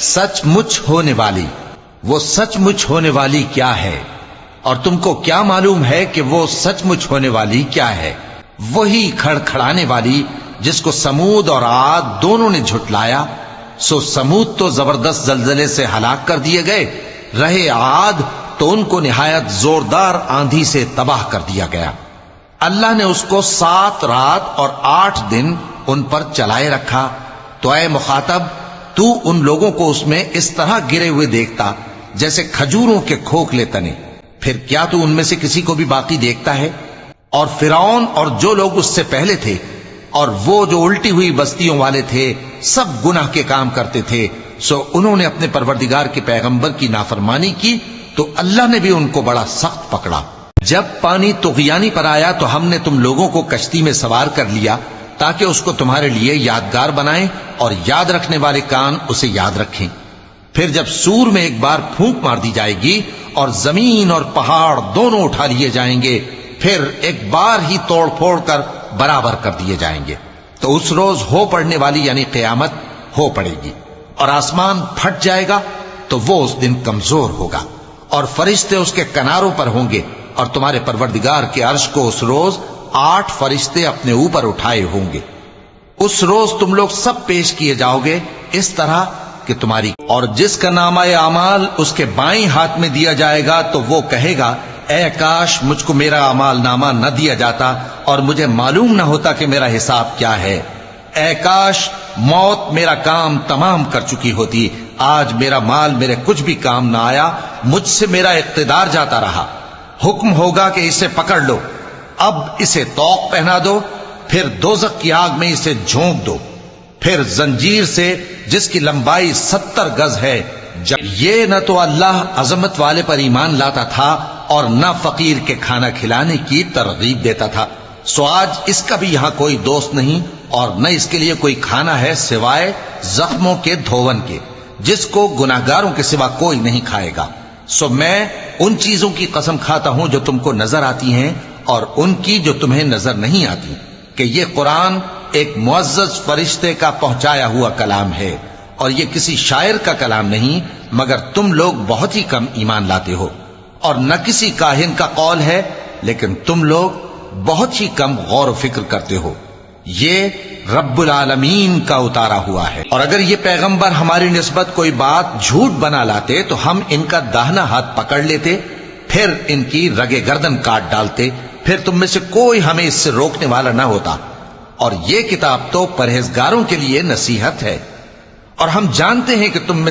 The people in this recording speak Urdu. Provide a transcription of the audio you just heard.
سچ مچ ہونے والی، وہ سچ مچ ہونے والی کیا ہے؟ اور تم کو کیا معلوم ہے کہ وہ سچ مچ ہونے والی کیا ہے؟ وہی کھڑکھڑانے والی جس کو سمود اور عاد دونوں نے جھٹلایا۔ سو سمود تو زبردست زلزلے سے ہلاک کر دیے گئے، رہے عاد تو ان کو نہایت زوردار آندھی سے تباہ کر دیا گیا۔ اللہ نے اس کو 7 رات اور 8 دن ان پر چلائے رکھا۔ تو اے مخاطب، تو ان لوگوں کو اس میں اس طرح گرے ہوئے دیکھتا جیسے کھجوروں کے کھوکھلے تنے، پھر کیا تو ان میں سے کسی کو بھی باقی دیکھتا ہے؟ اور فرعون اور جو لوگ اس سے پہلے تھے اور وہ جو الٹی ہوئی بستیوں والے تھے، سب گناہ کے کام کرتے تھے، سو انہوں نے اپنے پروردگار کے پیغمبر کی نافرمانی کی تو اللہ نے بھی ان کو بڑا سخت پکڑا۔ جب پانی طغیانی پر آیا تو ہم نے تم لوگوں کو کشتی میں سوار کر لیا تاکہ اس کو تمہارے لیے یادگار بنائیں اور یاد رکھنے والے کان اسے یاد رکھیں۔ پھر جب سور میں ایک بار پھونک مار دی جائے گی اور زمین اور پہاڑ دونوں اٹھا لیے جائیں گے، پھر ایک بار ہی توڑ پھوڑ کر برابر کر دیے جائیں گے، تو اس روز ہو پڑنے والی یعنی قیامت ہو پڑے گی، اور آسمان پھٹ جائے گا تو وہ اس دن کمزور ہوگا، اور فرشتے اس کے کناروں پر ہوں گے، اور تمہارے پروردگار کے عرش کو اس روز 8 فرشتے اپنے اوپر اٹھائے ہوں گے۔ اس روز تم لوگ سب پیش کیے جاؤ گے اس طرح کہ تمہاری، اور جس کا نامہ اعمال اس کے بائیں ہاتھ میں دیا جائے گا تو وہ کہے گا، اے کاش مجھ کو میرا اعمال نامہ نہ دیا جاتا اور مجھے معلوم نہ ہوتا کہ میرا حساب کیا ہے۔ اے کاش موت میرا کام تمام کر چکی ہوتی، آج میرا مال میرے کچھ بھی کام نہ آیا، مجھ سے میرا اقتدار جاتا رہا۔ حکم ہوگا کہ اسے پکڑ لو، اب اسے طوق پہنا دو، پھر دوزخ کی آگ میں اسے جھونک دو، پھر زنجیر سے جس کی لمبائی 70 گز ہے۔ یہ نہ تو اللہ عظمت والے پر ایمان لاتا تھا اور نہ فقیر کے کھانا کھلانے کی ترغیب دیتا تھا، سو آج اس کا بھی یہاں کوئی دوست نہیں اور نہ اس کے لیے کوئی کھانا ہے سوائے زخموں کے دھون کے، جس کو گناہگاروں کے سوا کوئی نہیں کھائے گا۔ سو میں ان چیزوں کی قسم کھاتا ہوں جو تم کو نظر آتی ہیں اور ان کی جو تمہیں نظر نہیں آتی، کہ یہ قرآن ایک معزز فرشتے کا پہنچایا ہوا کلام ہے، اور یہ کسی شاعر کا کلام نہیں، مگر تم لوگ بہت ہی کم ایمان لاتے ہو، اور نہ کسی کاہن کا قول ہے، لیکن تم لوگ بہت ہی کم غور و فکر کرتے ہو۔ یہ رب العالمین کا اتارا ہوا ہے، اور اگر یہ پیغمبر ہماری نسبت کوئی بات جھوٹ بنا لاتے تو ہم ان کا داہنا ہاتھ پکڑ لیتے، پھر ان کی رگے گردن کاٹ ڈالتے، پھر تم میں سے کوئی ہمیں اس سے روکنے والا نہ ہوتا۔ اور یہ کتاب تو پرہیزگاروں کے لیے نصیحت ہے، اور ہم جانتے ہیں کہ تم میں